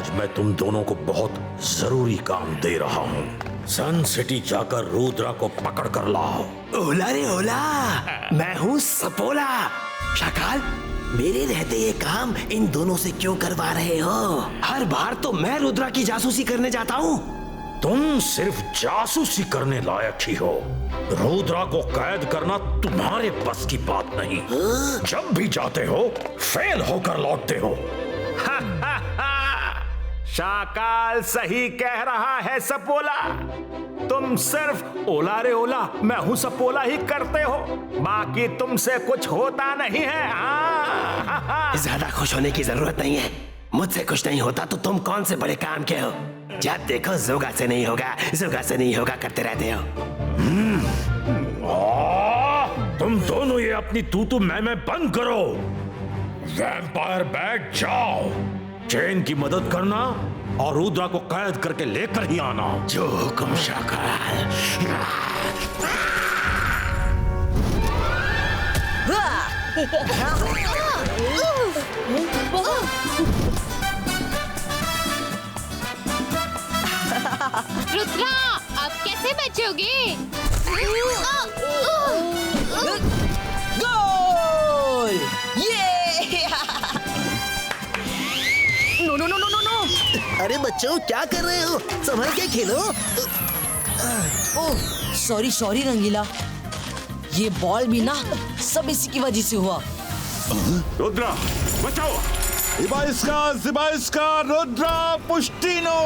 आज मैं तुम दोनों को बहुत जरूरी काम दे रहा हूँ। सन सिटी जाकर रुद्रा को पकड़ कर लाओ। ओला रे ओला, मैं हूँ सपोला। शाकाल, मेरे रहते ये काम इन दोनों से क्यों करवा रहे हो? हर बार तो मैं रुद्रा की जासूसी करने जाता हूँ। तुम सिर्फ जासूसी करने लायक ही हो। रुद्रा को कैद करना तुम्हारे बस की बात नहीं। जब भी जाते हो फेल होकर लौटते हो। शाकाल सही कह रहा है सपोला। तुम सिर्फ ओला रे ओला, मैं हूं सपोला ही करते हो, बाकी तुमसे कुछ होता नहीं है। ज्यादा खुश होने की जरूरत नहीं है। मुझसे कुछ नहीं होता तो तुम कौन से बड़े काम के हो? जब देखो जोगा से नहीं होगा, जोगा से नहीं होगा करते रहते हो। तुम दोनों ये अपनी तू मैं बंद करो। वैम्पायर बैठ जाओ। चेन की मदद करना और रुद्रा को कैद करके लेकर ही आना। जो हुक्म शाकाल। रुद्रा, अब कैसे बचोगे? गोल! ये! No no no no no no! अरे बच्चों, क्या कर रहे हो? संभल के खेलो। ओह, सॉरी सॉरी रंगीला, ये बॉल भी ना सब इसी की वजह से हुआ। रुद्रा बचाओ। Zibaiska, Rudra Pustino!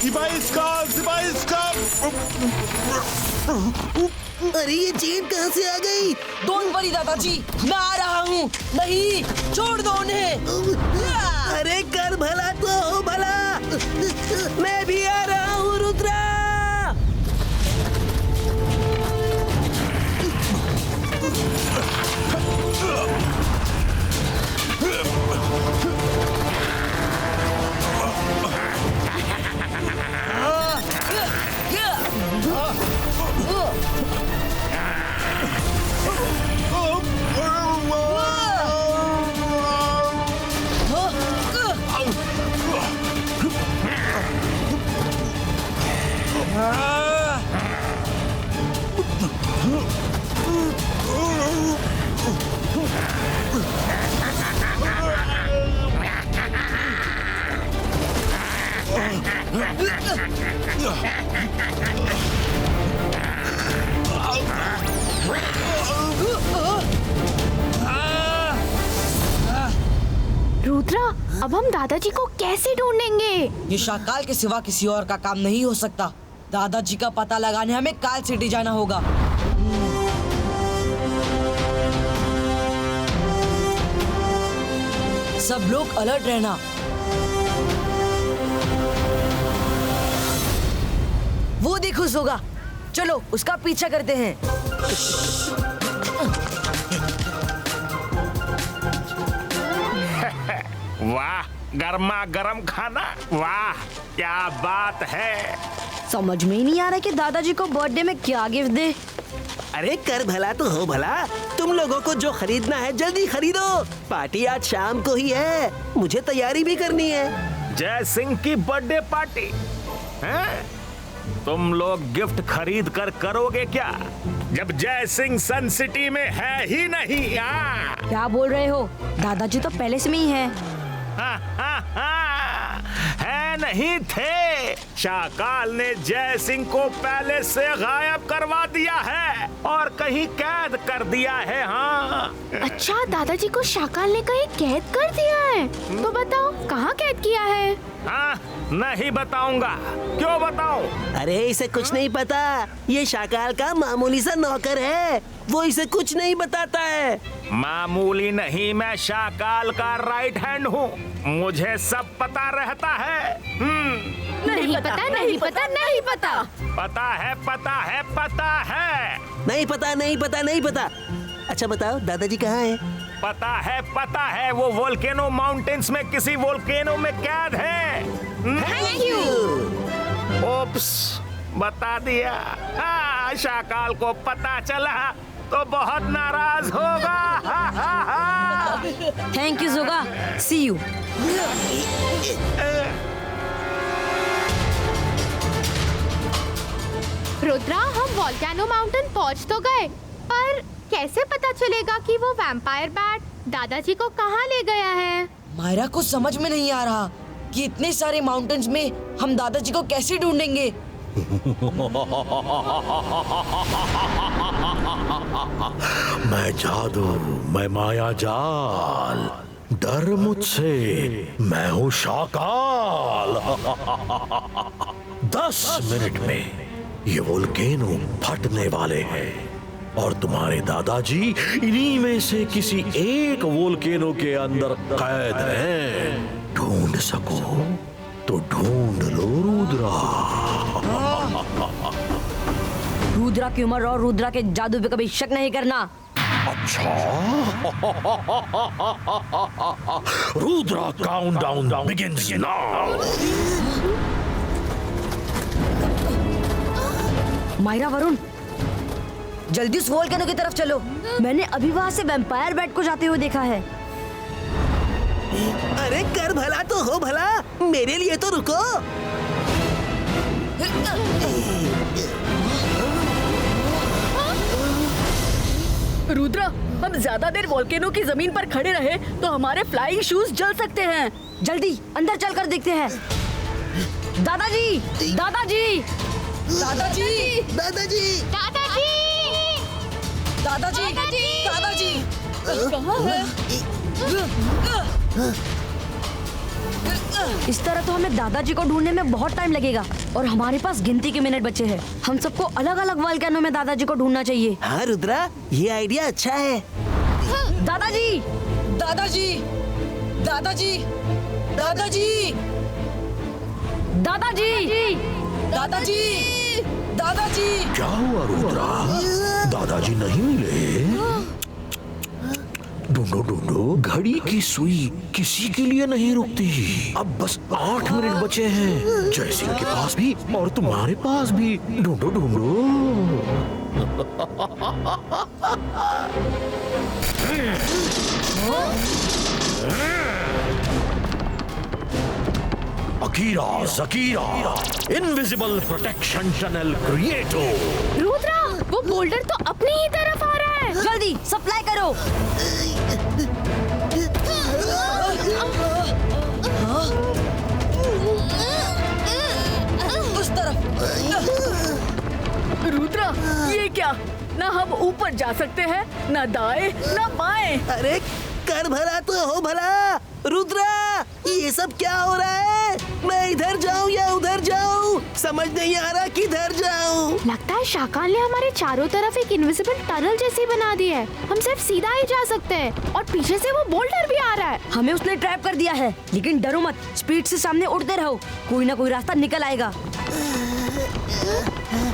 Zibaiska! अरे ये चेन कहाँ से आ गई? डोंट वरी दादाजी, मैं आ रहा हूँ। नहीं, छोड़ दो उन्हें। अरे कर भला तो हो भला। मैं भी आ रहा हूँ रुद्रा। रुद्रा, अब हम दादाजी को कैसे ढूंढेंगे? ये शाकाल के सिवा किसी और का काम नहीं हो सकता। दादाजी का पता लगाने हमें काल सिटी जाना होगा। सब लोग अलर्ट रहना। वो देखो सोगा, चलो उसका पीछा करते हैं। वाह, गर्मा गर्म खाना, वाह क्या बात है। समझ में ही नहीं आ रहा कि दादाजी को बर्थडे में क्या गिफ्ट दे। अरे कर भला तो हो भला। तुम लोगों को जो खरीदना है जल्दी खरीदो। पार्टी आज शाम को ही है, मुझे तैयारी भी करनी है। जय सिंह की बर्थडे पार्टी हैं? तुम लोग गिफ्ट खरीद कर करोगे क्या, जब जय सिंह सन सिटी में है ही नहीं? क्या बोल रहे हो? दादाजी तो पहले से में ही है। है नहीं थे। शाकाल ने जय सिंह को पहले से गायब करवा दिया है और कहीं कैद कर दिया है। हाँ, अच्छा, दादाजी को शाकाल ने कहीं कैद कर दिया है? तो बताओ कहाँ कैद किया है? हाँ, नहीं बताऊंगा। क्यों बताऊं? अरे इसे कुछ नहीं पता। ये शाकाल का मामूली सा नौकर है, वो इसे कुछ नहीं बताता है। मामूली नहीं, मैं शाकाल का राइट हैंड हूँ, मुझे सब पता रहता है। नहीं पता, नहीं पता, नहीं पता। पता है, पता है, पता है। नहीं पता, नहीं पता, नहीं पता। अच्छा बताओ दादाजी कहाँ है? पता है, वो वोल्केनो माउंटेन्स में किसी वोल्केनो में कैद है। Thank you. ओप्स, बता दिया। हाँ, शाकाल को पता चला तो बहुत नाराज होगा। Thank you Joga, see you. Rudra, हम वोल्केनो माउंटेन पहुंच तो गए, पर कैसे पता चलेगा कि वो वैम्पायर बैट दादाजी को कहाँ ले गया है? मायरा को समझ में नहीं आ रहा कि इतने सारे माउंटेन्स में हम दादाजी को कैसे ढूंढेंगे। मैं जादू, मैं माया जाल, डर मुझसे, मैं हूँ शाकाल। 10 मिनट में ये वोल्केनो फटने वाले हैं और तुम्हारे दादाजी इन्हीं में से किसी एक वोल्केनो के अंदर कैद हैं। ढूंढ सको तो ढूंढ लो रुद्रा। रुद्रा की उम्र और रुद्रा के जादू पे कभी शक नहीं करना। अच्छा। Rudra countdown begins now. Myra, Varun, जल्दी उस वोल्केनो की तरफ चलो। मैंने अभी वहाँ से वैम्पायर बैट को जाते हुए देखा है। अरे कर भला तो हो भला, मेरे लिए तो रुको। रुद्रा, हम ज्यादा देर वोल्केनो की जमीन पर खड़े रहे तो हमारे फ्लाइंग शूज जल सकते हैं। जल्दी अंदर चलकर देखते हैं। दादाजी, दादाजी, दादाजी, दादाजी, दादाजी, दादाजी, कहाँ है? इस तरह तो हमें दादाजी को ढूंढने में बहुत टाइम लगेगा और हमारे पास गिनती के मिनट बचे हैं। हम सबको अलग अलग वोल्केनो में दादाजी को ढूंढना चाहिए। हाँ रुद्रा, ये आइडिया अच्छा है। दादाजी, दादाजी, दादाजी, दादाजी, दादाजी, दादाजी, दादाजी। क्या हुआ रुद्रा? दादाजी नहीं मिले? ढूंढो ढूंढो, घड़ी की सुई किसी के लिए नहीं रुकती। अब बस 8 मिनट बचे हैं, जयसिंह के पास भी और तुम्हारे पास भी। ढूंढो ढूंढो। अकीरा, जकीरा, इनविजिबल प्रोटेक्शन टनल क्रिएटो। रुद्रा, वो बोल्डर तो अपनी ही तरफ आ रहा है। जल्दी सप्लाई करो। उस तरफ। रुद्रा, ये क्या? ना हम ऊपर जा सकते हैं, ना दाएं, ना बाएं। अरे कर भला तो हो भला। रुद्रा, ये सब क्या हो रहा है? मैं इधर जाऊं या उधर जाऊं, समझ नहीं आ रहा किधर जाऊं। लगता है शाकाल ने हमारे चारों तरफ एक इनविजिबल टनल जैसी बना दी है। हम सिर्फ सीधा ही जा सकते हैं और पीछे से वो बोल्डर भी आ रहा है। हमें उसने ट्रैप कर दिया है, लेकिन डरो मत, स्पीड से सामने उड़ते रहो, कोई ना कोई रास्ता निकल आएगा।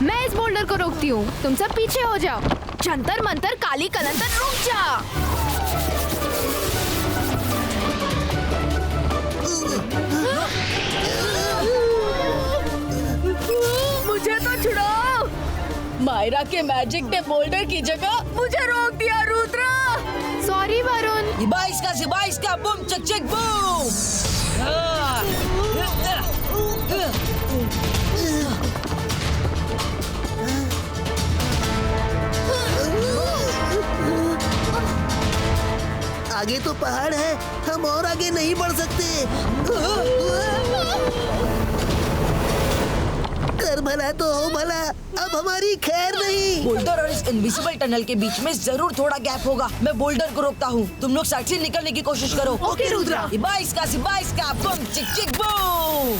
मैं इस बोल्डर को रोकती हूँ, तुम सब पीछे हो जाओ। जंतर मंतर काली कलंतर, रुक जा। मुझे तो छुड़ाओ। मायरा के मैजिक ने बोल्डर की जगह मुझे रोक दिया। रुद्रा, सॉरी वरुण। सिबाइस का बूम चक चक बूम। आगे तो पहाड़ है, हम और आगे नहीं बढ़ सकते। कर भला तो हो भला, अब हमारी खैर नहीं। बोल्डर और इस इनविजिबल टनल के बीच में जरूर थोड़ा गैप होगा। मैं बोल्डर को रोकता हूँ, तुम लोग साइड से निकलने की कोशिश करो। ओके रुद्रा। सिबाइस का बम चिक चिक बूम।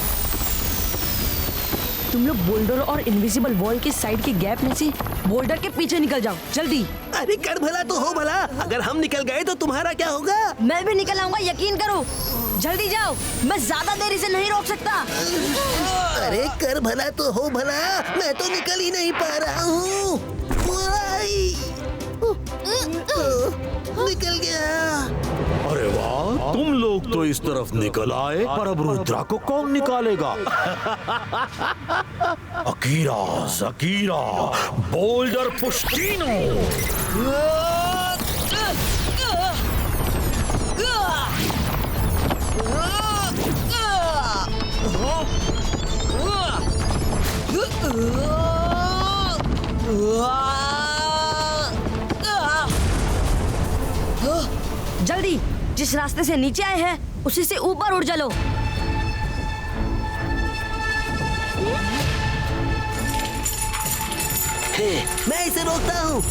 तुम लोग बोल्डर और इनविजिबल वॉल के साइड के गैप में से बोल्डर के पीछे निकल जाओ, जल्दी। अरे कर भला तो हो भला, अगर हम निकल गए तो तुम्हारा क्या होगा? मैं भी निकल आऊंगा, यकीन करो। जल्दी जाओ, मैं ज्यादा देरी से नहीं रोक सकता। अरे कर भला तो हो भला, मैं तो निकल ही नहीं पा रहा हूँ। निकल गया। अरे वाह, तुम लोग तो इस तरफ निकल आए, पर अब रुद्रा को कौन निकालेगा? अकीरा, जकीरा, बोल्डर पुष्टिनो। जिस रास्ते से नीचे आए हैं उसी से ऊपर उड़ चलो। मैं इसे रोकता हूँ।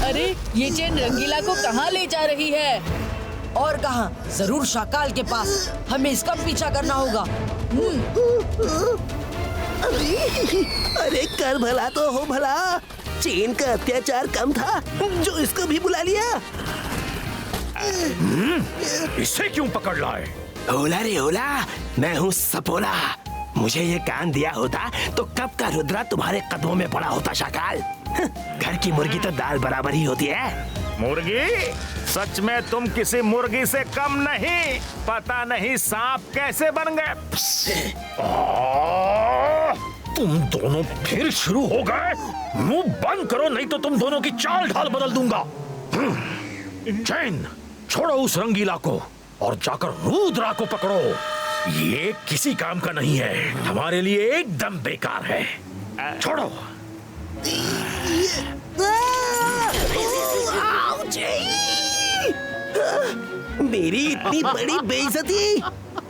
अरे ये चेन रंगीला को कहाँ ले जा रही है? और कहाँ, जरूर शाकाल के पास। हमें इसका पीछा करना होगा। अरे कर भला तो हो भला, चेन का अत्याचार कम था जो इसको भी बुला लिया। इसे क्यों पकड़ लाए? ओला रे ओला, मैं हूँ सपोला। मुझे ये कान दिया होता तो कब का रुद्रा तुम्हारे कदमों में पड़ा होता शाकाल। घर की मुर्गी तो दाल बराबर ही होती है। मुर्गी? सच में तुम किसी मुर्गी से कम नहीं। पता नहीं सांप कैसे बन गए। तुम दोनों फिर शुरू हो गए। मुंह बंद करो नहीं तो तुम दोनों की चाल ढाल बदल दूंगा। चैन, छोड़ो उस रंगीला को और जाकर रुद्रा को पकड़ो। ये किसी काम का नहीं है, हमारे लिए एकदम बेकार है। छोड़ो। मेरी इतनी बड़ी बेइज्जती।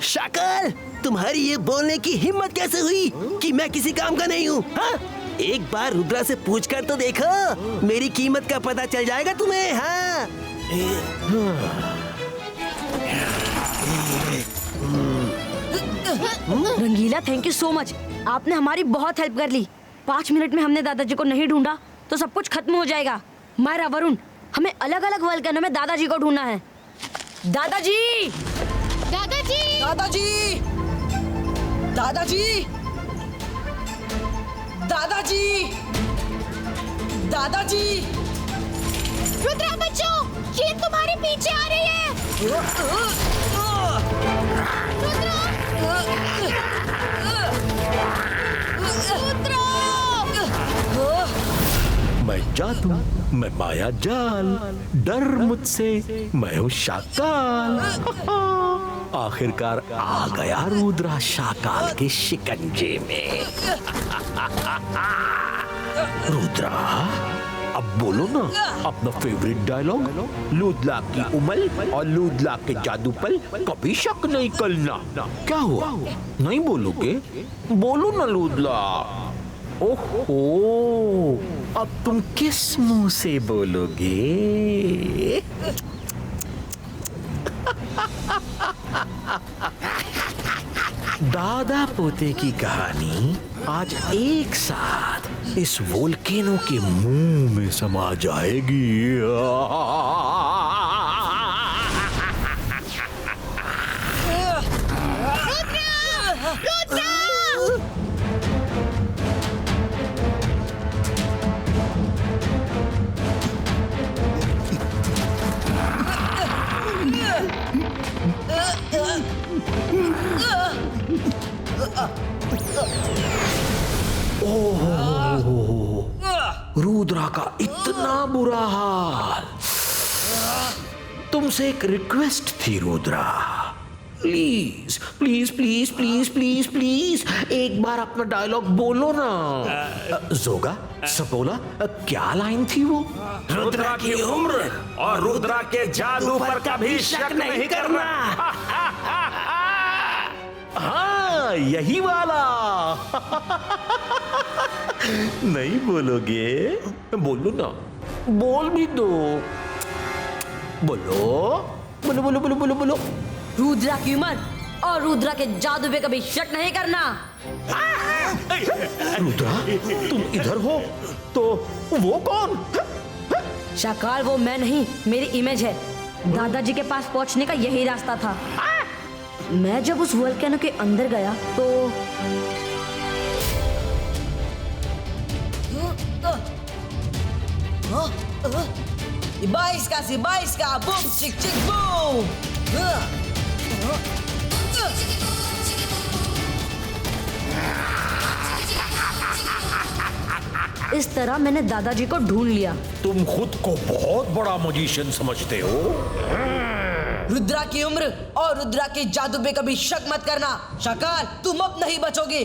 शाकाल, तुम्हारी ये बोलने की हिम्मत कैसे हुई कि मैं किसी काम का नहीं हूँ? एक बार रुद्रा से पूछ कर तो देखो, मेरी कीमत का पता चल जाएगा तुम्हें। हाँ रंगीला, थैंक यू सो मच। आपने हमारी बहुत हेल्प कर ली। 5 मिनट में हमने दादाजी को नहीं ढूंढा तो सब कुछ खत्म हो जाएगा। मायरा, वरुण, हमें अलग अलग वोल्केनो में दादाजी को ढूंढना है। दादाजी! दादाजी! दादाजी! दादाजी! दादाजी! दादाजी! रुद्रा बच्चों, ये तुम्हारे पीछे आ रही है। मैं जादू, मैं माया जाल, डर मुझसे, मैं हूँ शाकाल। आखिरकार आ गया रुद्रा शाकाल के शिकंजे में। रुद्रा, अब बोलो ना अपना फेवरेट डायलॉग। लूदला की उमल और लूदला के जादू पर कभी शक नहीं करना। क्या हुआ, नहीं बोलोगे? बोलो ना लूदला। ओहो, अब तुम किस मुंह से बोलोगे? दादा पोते की कहानी आज एक साथ इस वोल्केनो के मुंह में समा जाएगी। रुद्रा का इतना बुरा हाल। तुमसे एक रिक्वेस्ट थी Rudra, please please please please please please एक बार अपना डायलॉग बोलो ना। जोगा, सपोला, क्या लाइन थी वो? रुद्रा की उम्र और रुद्रा के जादू पर कभी शक नहीं करना। हाँ, यही वाला। नहीं बोलोगे? बोलो ना, बोल भी दो। बोलो बोलो बोलो बोलो बोलो बोलो। रुद्रा की उम्र और रुद्रा के जादू पे कभी शक नहीं करना। रुद्रा, तुम इधर हो तो वो कौन? शाकाल, वो मैं नहीं, मेरी इमेज है। दादाजी के पास पहुंचने का यही रास्ता था। मैं जब उस वोल्केनो के अंदर गया तो Baisca, boom, chick, chick, boom. इस तरह मैंने दादाजी को ढूंढ लिया। तुम खुद को बहुत बड़ा मजिशियन समझते हो। रुद्रा की उम्र और रुद्रा के जादू पे कभी शक मत करना। शाकाल, तुम अब नहीं बचोगे।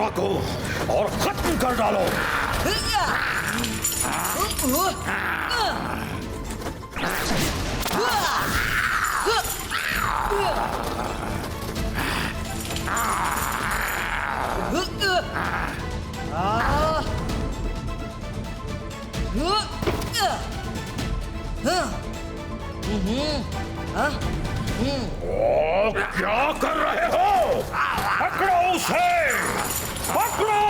सेवा को और खत्म कर डालो। ओ, क्या कर रहे हो? पकड़ो उसे, पकड़ो।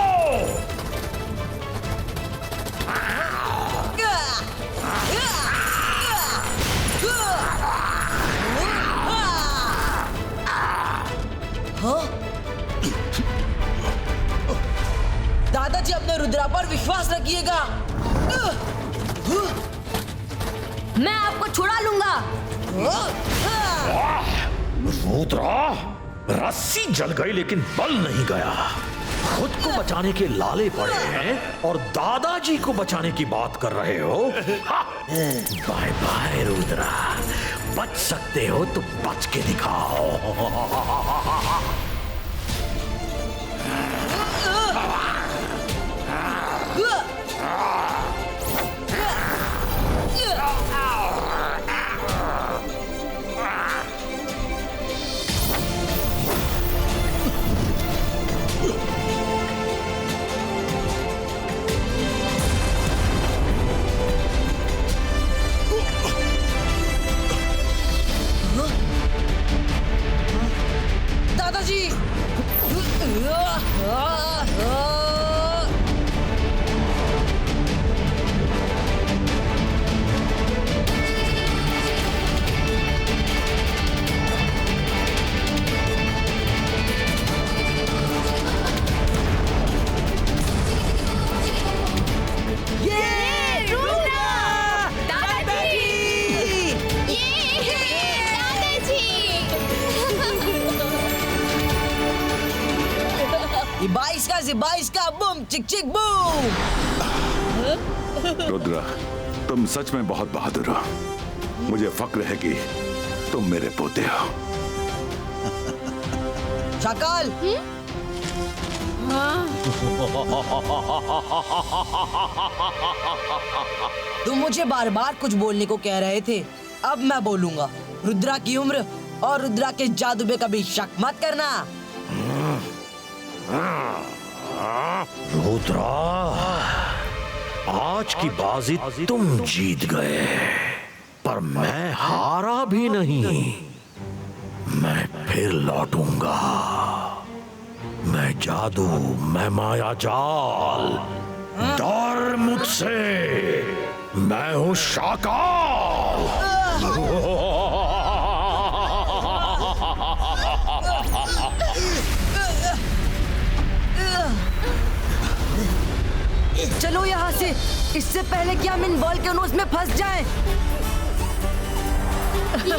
दादाजी अपने रुद्रा पर विश्वास रखिएगा। मैं आपको छुड़ा लूंगा। रुद्रा, रस्सी जल गई लेकिन बल नहीं गया। खुद को बचाने के लाले पड़े हैं और दादाजी को बचाने की बात कर रहे हो। बाय बाय रुद्रा, बच सकते हो तो बच के दिखाओ। दादाजी! बाईस का बूम चिक चिक बूम। रुद्रा, तुम सच में बहुत बहादुर हो। मुझे फक्र है कि तुम मेरे पोते हो। शाकाल, तुम मुझे बार बार कुछ बोलने को कह रहे थे, अब मैं बोलूंगा। रुद्रा की उम्र और रुद्रा के जादू पे कभी शक मत करना। रुद्रा, आज की बाजी तुम जीत गए, पर मैं हारा भी नहीं। मैं फिर लौटूंगा। मैं जादू, मैं माया जाल, डर मुझसे। मैं हूं शाकाल। चलो यहाँ से, इससे पहले कि हम इन वोल्केनोस में फंस जाएं। ये